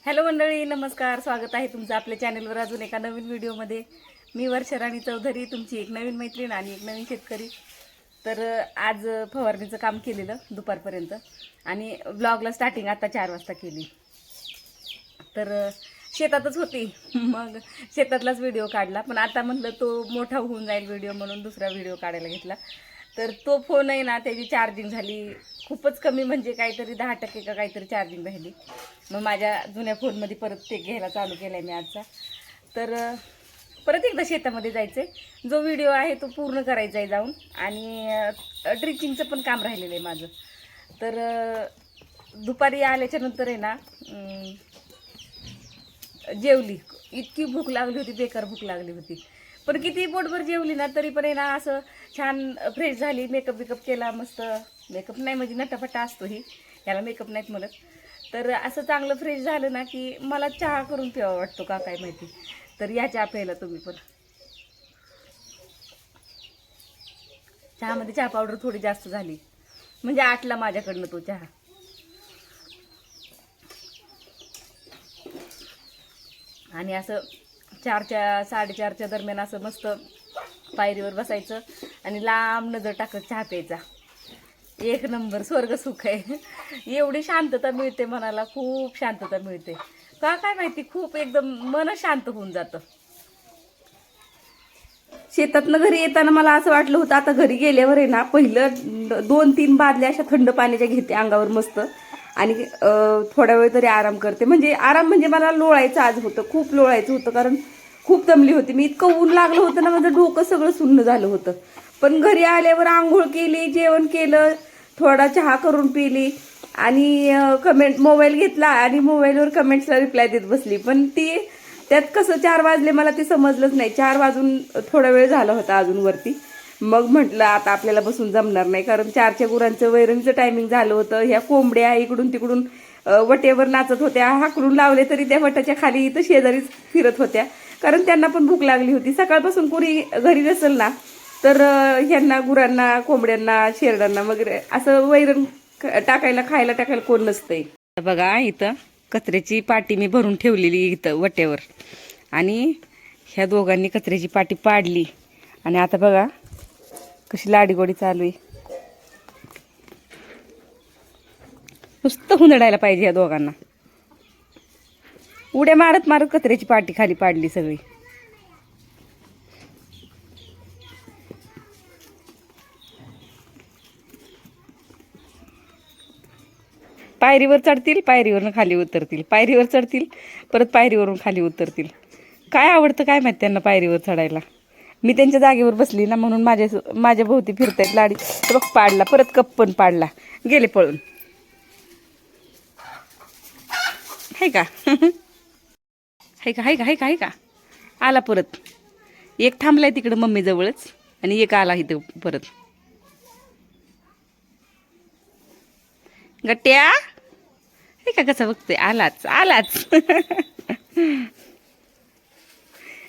Hello मंडळी, नमस्कार. स्वागत आहे तुमचं आपल्या चॅनलवर अजून एका नवीन व्हिडिओमध्ये. मी वर्षा राणी चौधरी, तुमची एक नवीन मैत्रीण आणि एक नवीन शेतकरी. तर आज फवारणीचं काम केलेलं दुपारपर्यंत आणि ब्लॉगला स्टार्टिंग आता 4 वाजता केली. तर शेतातच होती, मग शेतातलाच व्हिडिओ काढला. पण आता म्हटलं तो मोठा होऊन जाईल व्हिडिओ, म्हणून दुसरा व्हिडिओ काढायला घेतला. तर तो फोन आहे ना, त्याची चार्जिंग झाली खूपच कमी, म्हणजे काहीतरी 10% का काहीतरी चार्जिंग राहिली. मग माझ्या जुन्या फोनमध्ये परत ते घ्यायला चालू केलं आहे मी आजचा. तर परत एकदा शेतामध्ये जायचं आहे. जो व्हिडिओ आहे तो पूर्ण करायचा आहे जाऊन, आणि ड्रिचिंगचं पण काम राहिलेलं आहे माझं. तर दुपारी आल्याच्या नंतर आहे ना, जेवली. इतकी भूक लागली होती, बेकार भूक लागली होती. पण किती पोटभर जेवली ना तरी पण आहे ना, असं छान फ्रेश झाली. मेकअप केला मस्त. मेकअप नाही म्हणजे नटाफटा असतो ही, याला मेकअप नाहीत म्हणत. तर असं चांगलं फ्रेश झालं ना की मला चहा करून प्यावा वाटतो का काय माहिती. तर या चहा प्यायला तुम्ही पण. चहामध्ये चहा पावडर थोडी जास्त झाली, म्हणजे आटला माझ्याकडनं तो चहा. आणि असं 4च्या 4:30च्या दरम्यान असं मस्त पायरीवर बसायचं आणि लांब नजर टाकत चहा प्यायचा. एक नंबर स्वर्ग सुख आहे. एवढी शांतता मिळते मनाला, खूप शांतता मिळते का काय माहिती. खूप एकदम मन शांत होऊन जातं. शेतातनं घरी येताना मला असं वाटलं होतं, आता घरी गेल्यावर आहे ना, पहिलं 2-3 बादल्या अशा थंड पाण्याच्या घेते अंगावर मस्त, आणि थोडा वेळ तरी आराम करते. म्हणजे आराम म्हणजे मला लोळायचं आज होतं, खूप लोळायचं होतं, कारण खूप दमली होती मी. इतकं ऊन लागलं होतं ना, माझं डोकं सगळं सुन्न झालं होतं. पण घरी आल्यावर आंघोळ केली, जेवण केलं, थोडा चहा करून पिली, आणि मोबाईल घेतला आणि मोबाईलवर कमेंट्सला रिप्लाय देत बसली. पण ती त्यात कसं 4 वाजले मला ते समजलंच नाही. 4 वाजून थोडा वेळ झाला होता अजून वरती. मग म्हटलं आता आपल्याला बसून जमणार नाही, कारण 4च्या गुरांचं वैरणीचं टायमिंग झालं होतं. ह्या कोंबड्या इकडून तिकडून वटेवर नाचत होत्या. हाकलून लावले तरी त्या वटाच्या खाली इथं शेजारीच फिरत होत्या, कारण त्यांना पण भूक लागली होती. सकाळपासून कोणी घरी नसेल ना, तर ह्यांना गुरांना, कोंबड्यांना, शेरडांना वगैरे असं वैरण टाकायला, खायला टाकायला कोण नसतंय. बघा इथं कचऱ्याची पाटी मी भरून ठेवलेली इथं वट्यावर, आणि ह्या दोघांनी कचऱ्याची पाटी पाडली. आणि आता बघा कशी लाडीगोडी चालू आहे. नुसतं हुंदडायला पाहिजे ह्या दोघांना. उड्या मारत मारत कचऱ्याची पाटी खाली पाडली सगळी. पायरीवर चढतील, पायरीवरून खाली उतरतील, पायरीवर चढतील, परत पायरीवरून खाली उतरतील. काय आवडतं काय माहिती त्यांना पायरीवर चढायला. मी त्यांच्या जागेवर बसली ना, म्हणून माझ्या भोवती फिरतायत लाडी. तर बघ पाडला, परत कप पण पाडला, गेले पळून. हाय का? हाय का? हाय का? हाय का? हाय का? आला परत. एक थांबलाय तिकडं मम्मी जवळच, आणि एक आला इथं परत. गट्ट्या हे का कसं बघते. आलाच आलाच.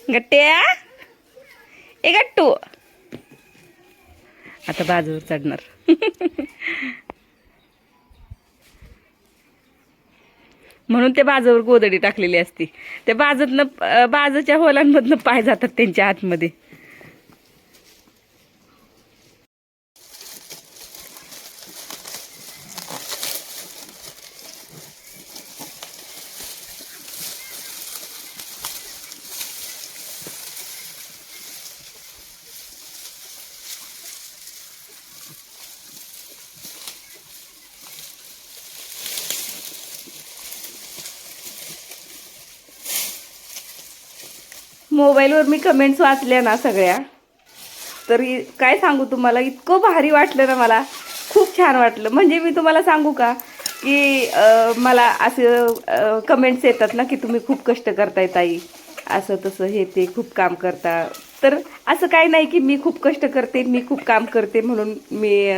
गट्ट्या ए गट्टू, आता बाजूवर चढणार. म्हणून ते बाजूवर गोदडी टाकलेली असती. त्या बाजूच्या होलांमधनं पाय जातात त्यांच्या आतमध्ये. मोबाईलवर मी कमेंट्स वाचल्या ना सगळ्या, तर काय सांगू तुम्हाला, इतकं भारी वाटलं ना मला. खूप छान वाटलं. म्हणजे मी तुम्हाला सांगू का, की मला असं कमेंट्स येतात ना, की तुम्ही खूप कष्ट करताय ताई, असं तसं हे ते, खूप काम करता. तर असं काही नाही की मी खूप कष्ट करते, मी खूप काम करते म्हणून मी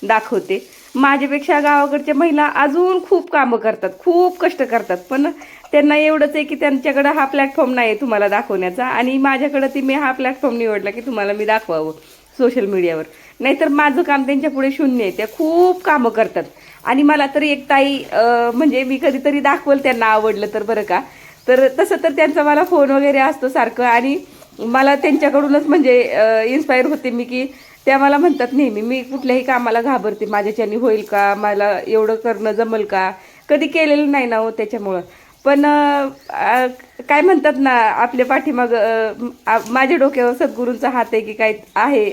दाखवते. माझ्यापेक्षा गावाकडच्या महिला अजून खूप कामं करतात, खूप कष्ट करतात. पण त्यांना एवढंच आहे की त्यांच्याकडं हा प्लॅटफॉर्म नाही आहे तुम्हाला दाखवण्याचा, आणि माझ्याकडं मी हा प्लॅटफॉर्म निवडला की तुम्हाला मी दाखवावं. सोशल मीडियावर, नाहीतर माझं काम त्यांच्या पुढे शून्य आहे. त्या खूप कामं करतात. आणि मला तर एक ताई म्हणजे मी कधीतरी दाखवल त्यांना आवडलं तर बरं का, तर तसं तर त्यांचा मला फोन वगैरे असतो सारखं. आणि मला त्यांच्याकडूनच म्हणजे इन्स्पायर होते मी, की त्या मला म्हणतात नेहमी, मी कुठल्याही कामाला घाबरते, माझ्याच्यानी होईल का, मला एवढं करणं जमल का, कधी केलेलं नाही ना हो त्याच्यामुळं. पण काय म्हणतात ना, आपल्या पाठीमाग माझ्या डोक्यावर सद्गुरूंचा हात आहे की काय आहे,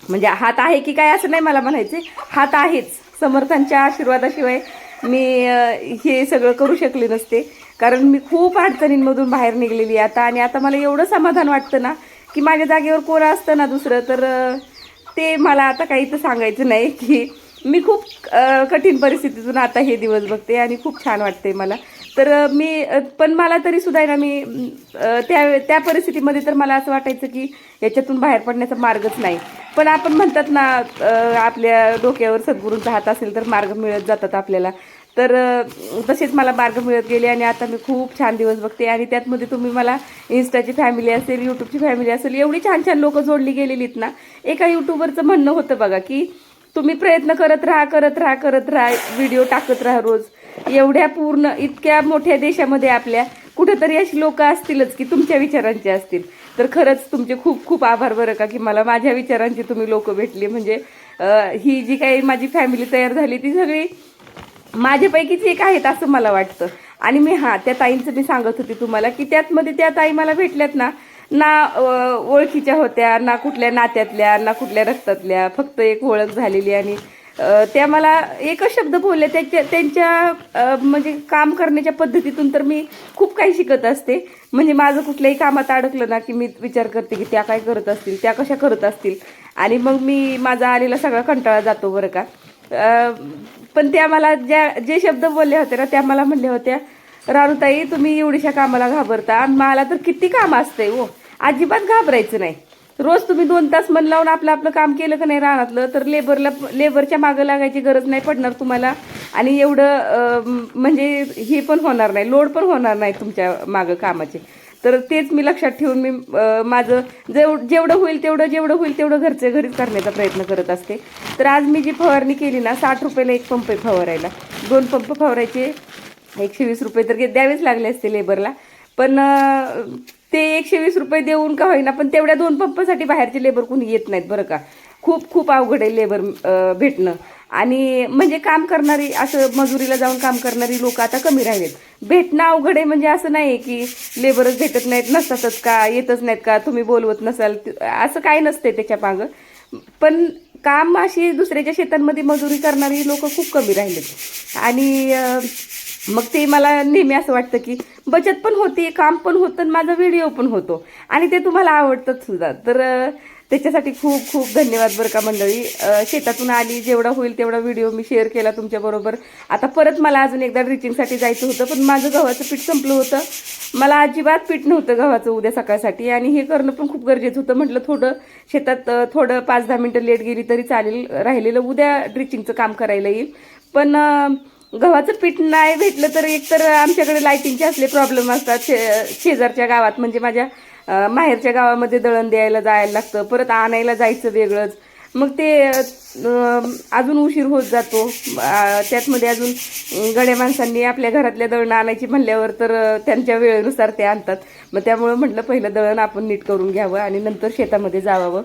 म्हणजे हात आहे की काय असं नाही मला म्हणायचे, हात आहेच. समर्थांच्या आशीर्वादाशिवाय मी हे सगळं करू शकले नसते, कारण मी खूप अडचणींमधून बाहेर निघलेली आता. आणि आता मला एवढं समाधान वाटतं ना, की माझ्या जागेवर कोण असतं ना दुसरं, तर ते मला आता काही तर सांगायचं नाही, की मी खूप कठीण परिस्थितीतून आता हे दिवस बघते आणि खूप छान वाटते मला. तर मी पण मला तरी सुद्धा ना, मी त्या परिस्थितीमध्ये तर मला असं वाटायचं की याच्यातून बाहेर पडण्याचा मार्गच नाही. पण आपण म्हणतात ना, आपल्या डोक्यावर सद्गुरूंचा हात असेल तर मार्ग मिळत जातात आपल्याला. तर तसेच मला मार्ग मिळत गेले आणि आता मी खूप छान दिवस बघते. आणि त्यातमध्ये तुम्ही मला इन्स्टाची फॅमिली असेल, यूट्यूबची फॅमिली असेल, एवढी छान छान लोक जोडली गेलेलीत ना. एका यूट्यूबरचं म्हणणं होतं बघा, की तुम्ही प्रयत्न करत राहा, व्हिडिओ टाकत राहा रोज. एवढ्या पूर्ण इतक्या मोठ्या देशामध्ये आपल्या कुठेतरी अशी लोक असतीलच की तुमच्या विचारांचे असतील. तर खरंच तुमचे खूप खूप आभार बरं का, की मला माझ्या विचारांची तुम्ही लोक भेटली. म्हणजे ही जी काही माझी फॅमिली तयार झाली ती सगळी माझ्यापैकीच एक आहेत असं मला वाटतं. आणि मी त्या ताईंचं मी सांगत होते तुम्हाला, की त्यातमध्ये त्या ताई मला भेटल्यात ना, ओळखीच्या होत्या, ना कुठल्या नात्यातल्या, ना कुठल्या रक्तातल्या, फक्त एक ओळख झालेली. आणि त्या मला एकच शब्द बोलले, त्यांच्या म्हणजे काम करण्याच्या पद्धतीतून तर मी खूप काही शिकत असते. म्हणजे माझं कुठल्याही कामात अडकलं ना, की मी विचार करते की त्या काय करत असतील, त्या कशा करत असतील, आणि मग मी माझा आलेला सगळा कंटाळा जातो बरं का. पण त्या मला जे शब्द बोलल्या होत्या ना, त्या मला म्हणल्या होत्या, राणूताई तुम्ही एवढीशा कामाला घाबरता, मला तर किती काम असतंय हो, अजिबात घाबरायचं नाही. रोज तुम्ही 2 तास मन लावून आपलं आपलं काम केलं का नाही रानातलं, तर लेबरच्या मागं लागायची गरज नाही पडणार तुम्हाला. आणि एवढं म्हणजे हे पण होणार नाही, लोड पण होणार नाही तुमच्या मागं कामाचे. तर तेच मी लक्षात ठेवून मी माझं जेवढं होईल तेवढं घरचे घरीच करण्याचा प्रयत्न करत असते. तर आज मी जी फवारणी केली ना, 60 रुपयाला एक पंप आहे फवारायला. 2 पंप फवारायचे 120 रुपये तर द्यावेच लागले असते लेबरला. पण ते 120 रुपये देऊन का होईना, पण तेवढ्या 2 पंपासाठी बाहेरचे लेबर कोणी येत नाहीत बरं का. खूप खूप अवघड आहे लेबर भेटणं. आणि म्हणजे काम करणारी, असं मजुरीला जाऊन काम करणारी लोक आता कमी राहिलेत. भेटणं अवघड आहे, म्हणजे असं नाही की लेबरच भेटत नाहीत, नसतातच का, येतच नाहीत का, तुम्ही बोलवत नसाल, असं काही नसते त्याच्या मागं. पण काम अशी दुसऱ्याच्या शेतांमध्ये मजुरी करणारी लोक खूप कमी राहिलेत. आणि मग ते मला नेहमी असं वाटतं की बचत पण होते, काम पण होतं, आणि माझा व्हिडिओ पण होतो, आणि ते तुम्हाला आवडतं सुद्धा. तर त्याच्यासाठी खूप खूप धन्यवाद बरं का मंडळी. शेतातून आली, जेवढा होईल तेवढा व्हिडिओ मी शेअर केला तुमच्याबरोबर. आता परत मला अजून एकदा ड्रिचिंगसाठी जायचं होतं, पण माझं गव्हाचं पीठ संपलं होतं. मला अजिबात पीठ नव्हतं गव्हाचं उद्या सकाळसाठी, आणि हे करणं पण खूप गरजेचं होतं. म्हटलं थोडं शेतात 5-10 मिनिटं लेट गेली तरी चालेल, राहिलेलं उद्या ड्रिचिंगचं काम करायला येईल. पण गव्हाचं पीठ नाही भेटलं तर एकतर आमच्याकडे लाईटिंगचे असले प्रॉब्लेम असतात. शेजारच्या गावात म्हणजे माझ्या माहेरच्या गावामध्ये दळण द्यायला जायला लागतं, परत आणायला जायचं वेगळंच. मग ते अजून उशीर होत जातो. त्यातमध्ये अजून गड्या माणसांनी आपल्या घरातल्या दळणं आणायची म्हणल्यावर तर त्यांच्या वेळेनुसार ते आणतात. मग त्यामुळं म्हटलं पहिलं दळण आपण नीट करून घ्यावं आणि नंतर शेतामध्ये जावावं.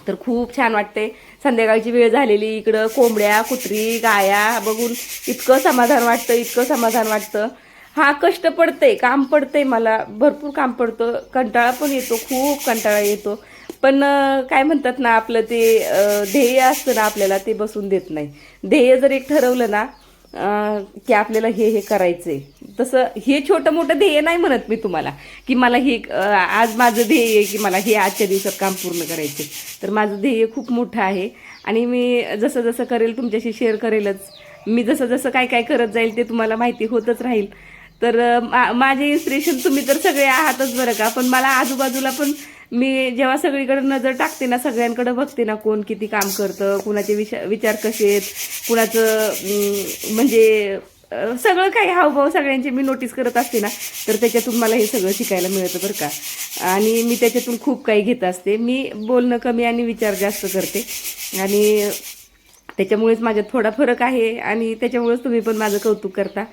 तर खूप छान वाटते. संध्याकाळची वेळ झालेली, इकडं कोंबड्या, कुत्री, गाया बघून इतकं समाधान वाटतं. हा कष्ट पडतंय, काम पडतंय, मला भरपूर काम पडतं, कंटाळा पण येतो, खूप कंटाळा येतो. पण काय म्हणतात ना, आपलं ते ध्येय असतं ना आपल्याला, ते बसून देत नाही. ध्येय जर एक ठरवलं ना की आपल्याला हे करायचंय, तसं हे छोटं मोठं ध्येय नाही म्हणत मी तुम्हाला, की मला हे आज माझं ध्येय आहे की मला हे आजच्या दिवसात काम पूर्ण करायचे. तर माझं ध्येय खूप मोठं आहे, आणि मी जसं जसं करेल तुमच्याशी शेअर करेलच. मी जसं जसं काय काय करत जाईल ते तुम्हाला माहिती होतच राहील. तर माझे इन्स्पिरेशन तुम्ही तर सगळे आहातच बरं का. पण मला आजूबाजूला पण मी जेव्हा सगळीकडे नजर टाकते ना, सगळ्यांकडे बघते ना, कोण किती काम करतं, कुणाचे विचार कसे आहेत, कुणाचं म्हणजे सगळं काही हावभाव सगळ्यांचे मी नोटीस करत असते ना, तर त्याच्यातून मला हे सगळं शिकायला मिळतं बरं का. आणि मी त्याच्यातून खूप काही घेत असते. मी बोलणं कमी आणि विचार जास्त करते आणि त्याच्यामुळेच माझ्यात थोडा फरक आहे आणि त्याच्यामुळेच तुम्ही पण माझं कौतुक करता.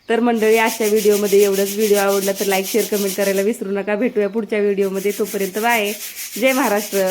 तर मंडळी, आजच्या व्हिडिओमध्ये एवढंच. व्हिडिओ आवडला तर लाईक शेअर कमेंट करायला विसरू नका. भेटूया पुढच्या व्हिडिओमध्ये. तोपर्यंत बाय. जय महाराष्ट्र.